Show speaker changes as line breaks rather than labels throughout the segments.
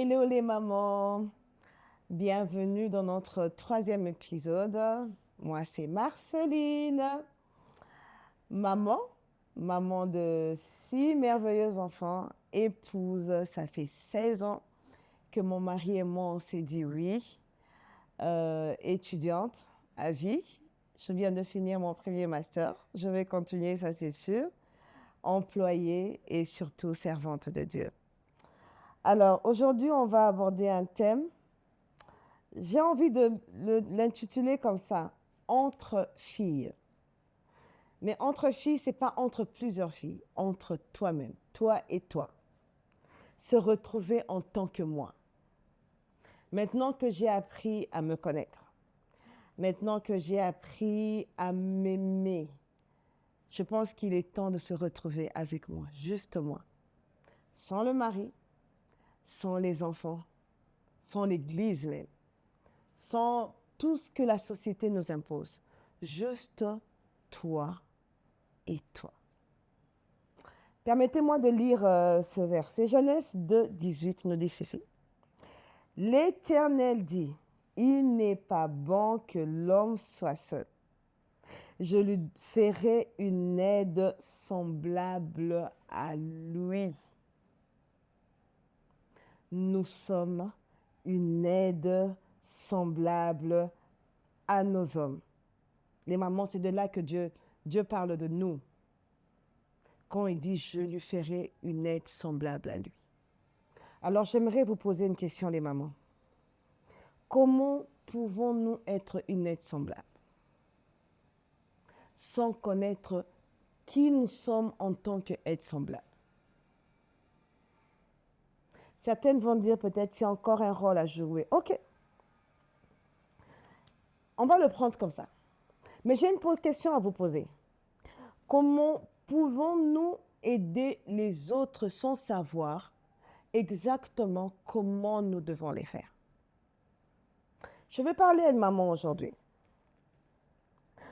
Hello les mamans, bienvenue dans notre troisième épisode. Moi c'est Marceline, maman, maman de 6 merveilleux enfants, épouse, ça fait 16 ans que mon mari et moi on s'est dit oui, étudiante à vie. Je viens de finir mon premier master, je vais continuer, ça c'est sûr, employée et surtout servante de Dieu. Alors aujourd'hui on va aborder un thème. J'ai envie de l'intituler comme ça, entre filles. Mais entre filles, c'est pas entre plusieurs filles, entre toi-même, toi et toi. Se retrouver en tant que moi. Maintenant que j'ai appris à me connaître, maintenant que j'ai appris à m'aimer, je pense qu'il est temps de se retrouver avec moi, juste moi. Sans le mari, sans les enfants, sans l'église même, sans tout ce que la société nous impose. Juste toi et toi. Permettez-moi de lire ce verset. Genèse 2, 18 nous dit ceci. L'Éternel dit, il n'est pas bon que l'homme soit seul. Je lui ferai une aide semblable à lui. Nous sommes une aide semblable à nos hommes. Les mamans, c'est de là que Dieu parle de nous. Quand il dit, je lui ferai une aide semblable à lui. Alors, j'aimerais vous poser une question, les mamans. Comment pouvons-nous être une aide semblable sans connaître qui nous sommes en tant qu'aide semblable? Certaines vont dire peut-être c'est encore un rôle à jouer. Ok, on va le prendre comme ça. Mais j'ai une question à vous poser. Comment pouvons-nous aider les autres sans savoir exactement comment nous devons les faire? Je vais parler à une maman aujourd'hui.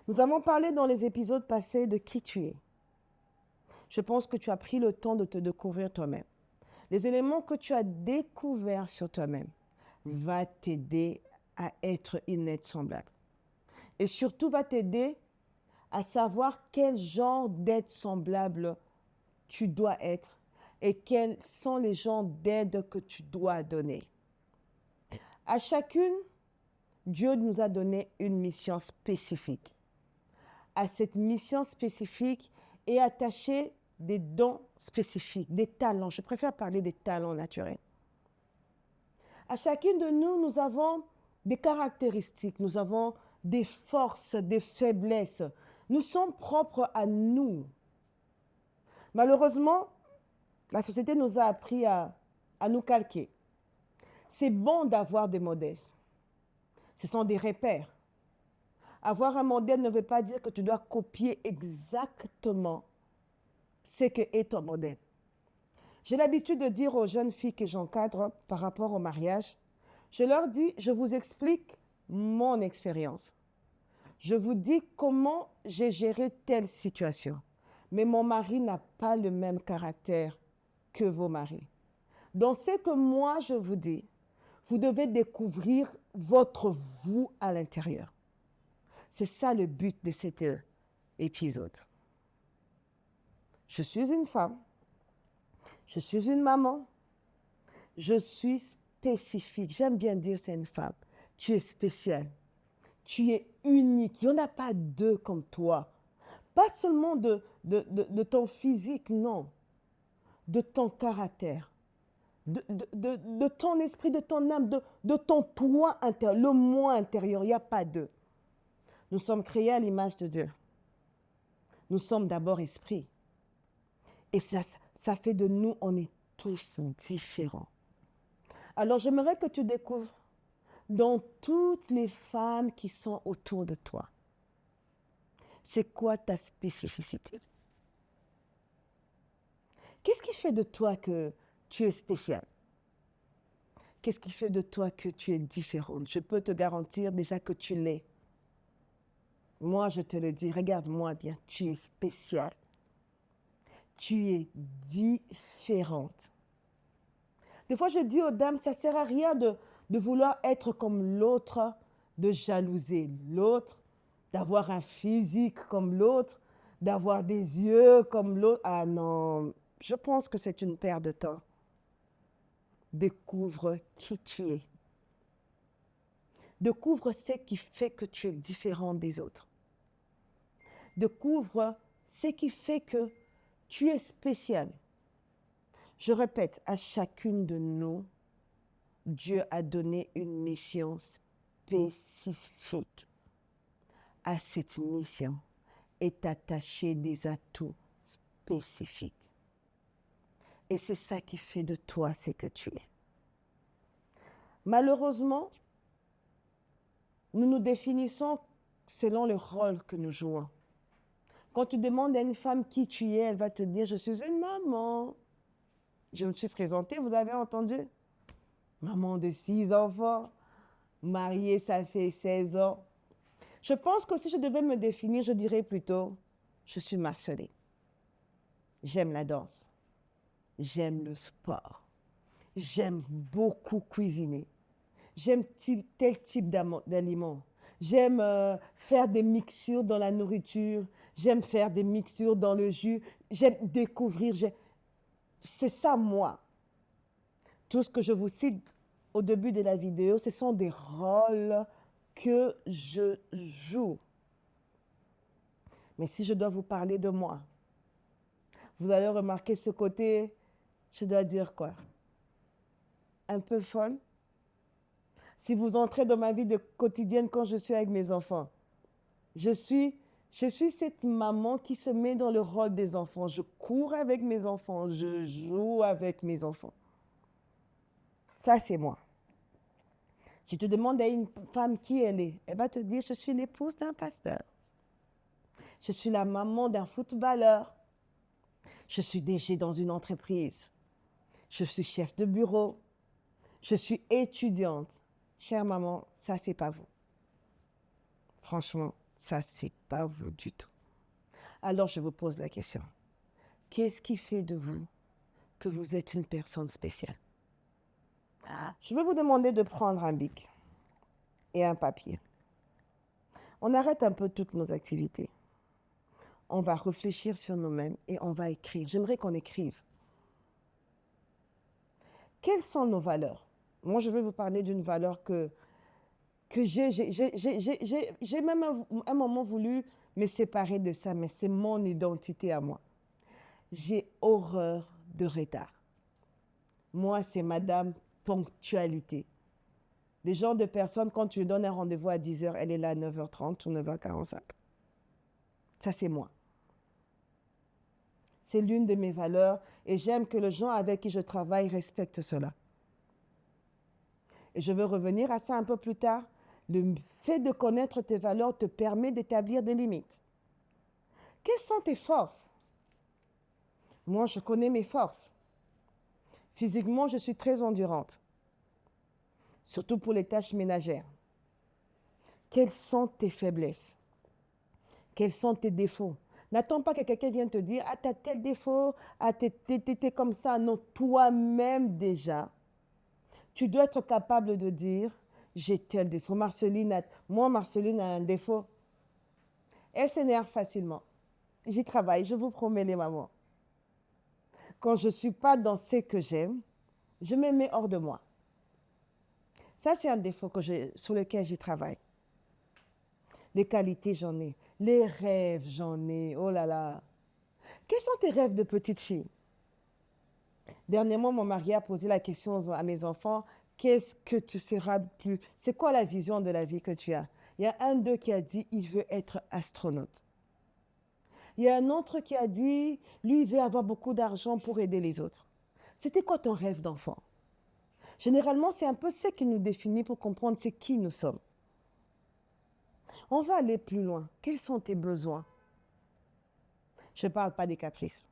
Nous avons parlé dans les épisodes passés de qui tu es. Je pense que tu as pris le temps de te découvrir toi-même. Les éléments que tu as découverts sur toi-même vont t'aider à être une aide semblable. Et surtout va t'aider à savoir quel genre d'aide semblable tu dois être et quels sont les genres d'aide que tu dois donner. À chacune, Dieu nous a donné une mission spécifique. À cette mission spécifique est attaché des dons spécifiques, des talents. Je préfère parler des talents naturels. À chacune de nous, nous avons des caractéristiques, nous avons des forces, des faiblesses. Nous sommes propres à nous. Malheureusement, la société nous a appris à nous calquer. C'est bon d'avoir des modèles. Ce sont des repères. Avoir un modèle ne veut pas dire que tu dois copier exactement ce que est ton modèle. J'ai l'habitude de dire aux jeunes filles que j'encadre par rapport au mariage, je leur dis, je vous explique mon expérience. Je vous dis comment j'ai géré telle situation. Mais mon mari n'a pas le même caractère que vos maris. Dans ce que moi je vous dis, vous devez découvrir votre vous à l'intérieur. C'est ça le but de cet épisode. Je suis une femme, je suis une maman, je suis spécifique. J'aime bien dire c'est une femme. Tu es spéciale, tu es unique. Il n'y en a pas deux comme toi. Pas seulement de ton physique, non, de ton caractère, de ton esprit, de ton âme, de ton toi intérieur, le moi intérieur. Il n'y a pas deux. Nous sommes créés à l'image de Dieu. Nous sommes d'abord esprit. Et ça fait de nous, on est tous différents. Alors j'aimerais que tu découvres dans toutes les femmes qui sont autour de toi, c'est quoi ta spécificité? Qu'est-ce qui fait de toi que tu es spécial? Qu'est-ce qui fait de toi que tu es différente? Je peux te garantir déjà que tu l'es. Moi, je te le dis, regarde-moi bien, tu es spéciale. Tu es différente. Des fois, je dis aux dames, ça ne sert à rien de vouloir être comme l'autre, de jalouser l'autre, d'avoir un physique comme l'autre, d'avoir des yeux comme l'autre. Ah non, je pense que c'est une perte de temps. Découvre qui tu es. Découvre ce qui fait que tu es différent des autres. Découvre ce qui fait que tu es spécial. Je répète, à chacune de nous, Dieu a donné une mission spécifique. À cette mission est attaché des atouts spécifiques. Et c'est ça qui fait de toi ce que tu es. Malheureusement, nous nous définissons selon le rôle que nous jouons. Quand tu demandes à une femme qui tu es, elle va te dire, je suis une maman. Je me suis présentée, vous avez entendu? Maman de 6 enfants, mariée, ça fait 16 ans. Je pense que si je devais me définir, je dirais plutôt, je suis Marceline. J'aime la danse. J'aime le sport. J'aime beaucoup cuisiner. J'aime tel type d'aliments. J'aime faire des mixtures dans la nourriture. J'aime faire des mixtures dans le jus. J'aime découvrir. C'est ça, moi. Tout ce que je vous cite au début de la vidéo, ce sont des rôles que je joue. Mais si je dois vous parler de moi, vous allez remarquer ce côté, je dois dire quoi? Un peu folle. Si vous entrez dans ma vie quotidienne quand je suis avec mes enfants, je suis cette maman qui se met dans le rôle des enfants. Je cours avec mes enfants, je joue avec mes enfants. Ça, c'est moi. Si tu demandes à une femme qui elle est, elle va te dire, je suis l'épouse d'un pasteur. Je suis la maman d'un footballeur. Je suis DG dans une entreprise. Je suis chef de bureau. Je suis étudiante. Chère maman, ça, c'est pas vous. Franchement, ça, c'est pas vous du tout. Alors, je vous pose la question. Qu'est-ce qui fait de vous que vous êtes une personne spéciale? Je vais vous demander de prendre un bic et un papier. On arrête un peu toutes nos activités. On va réfléchir sur nous-mêmes et on va écrire. J'aimerais qu'on écrive. Quelles sont nos valeurs? Moi, je vais vous parler d'une valeur que j'ai même un moment voulu me séparer de ça, mais c'est mon identité à moi. J'ai horreur de retard. Moi, c'est Madame Ponctualité. Des genres de personnes, quand tu lui donnes un rendez-vous à 10h, elle est là à 9h30 ou 9h45. Ça, c'est moi. C'est l'une de mes valeurs et j'aime que les gens avec qui je travaille respectent cela. Et je veux revenir à ça un peu plus tard. Le fait de connaître tes valeurs te permet d'établir des limites. Quelles sont tes forces? Moi, je connais mes forces. Physiquement, je suis très endurante, surtout pour les tâches ménagères. Quelles sont tes faiblesses? Quels sont tes défauts? N'attends pas que quelqu'un vienne te dire « Ah, t'as tel défaut, ah, t'es comme ça ». Non, toi-même déjà, tu dois être capable de dire « J'ai tel défaut ». Marceline a un défaut. Elle s'énerve facilement. J'y travaille, je vous promets les mamans. Quand je ne suis pas dans ce que j'aime, je me mets hors de moi. Ça, c'est un défaut sur lequel j'y travaille. Les qualités, j'en ai. Les rêves, j'en ai. Oh là là. Quels sont tes rêves de petite fille? Dernièrement, mon mari a posé la question à mes enfants, qu'est-ce que tu seras plus? C'est quoi la vision de la vie que tu as? Il y a un d'eux qui a dit, il veut être astronaute. Il y a un autre qui a dit, lui, il veut avoir beaucoup d'argent pour aider les autres. C'était quoi ton rêve d'enfant? Généralement, c'est un peu ce qui nous définit pour comprendre c'est qui nous sommes. On va aller plus loin. Quels sont tes besoins? Je ne parle pas des caprices.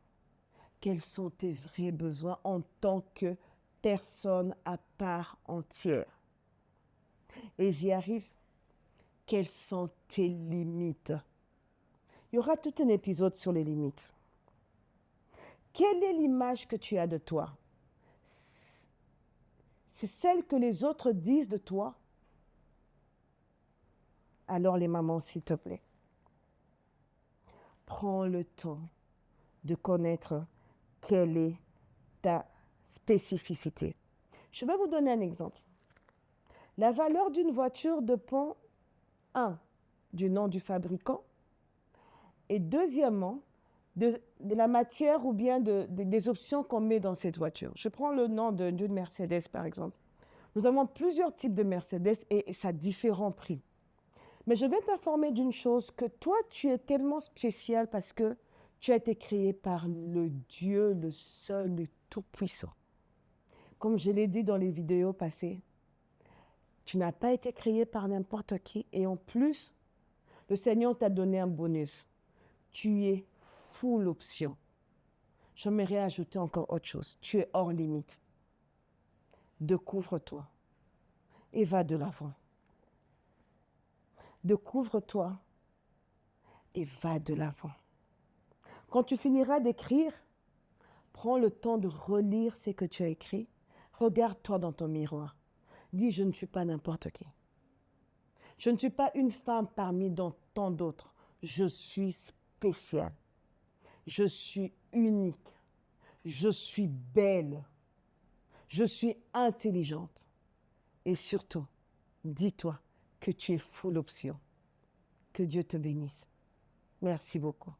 Quels sont tes vrais besoins en tant que personne à part entière? Et j'y arrive. Quelles sont tes limites? Il y aura tout un épisode sur les limites. Quelle est l'image que tu as de toi? c'est celle que les autres disent de toi, alors les mamans, s'il te plaît, prends le temps de connaître quelle est ta spécificité. Je vais vous donner un exemple. La valeur d'une voiture dépend, un, du nom du fabricant, et deuxièmement, de la matière ou bien des options qu'on met dans cette voiture. Je prends le nom d'une Mercedes, par exemple. Nous avons plusieurs types de Mercedes et ça a différents prix. Mais je vais t'informer d'une chose, que toi, tu es tellement spécial parce que tu as été créé par le Dieu, le seul, le Tout-Puissant. Comme je l'ai dit dans les vidéos passées, tu n'as pas été créé par n'importe qui et en plus, le Seigneur t'a donné un bonus. Tu es full option. J'aimerais ajouter encore autre chose. Tu es hors limite. Découvre-toi et va de l'avant. Découvre-toi et va de l'avant. Quand tu finiras d'écrire, prends le temps de relire ce que tu as écrit. Regarde-toi dans ton miroir. Dis, je ne suis pas n'importe qui. Je ne suis pas une femme parmi tant d'autres. Je suis spéciale. Je suis unique. Je suis belle. Je suis intelligente. Et surtout, dis-toi que tu es full option. Que Dieu te bénisse. Merci beaucoup.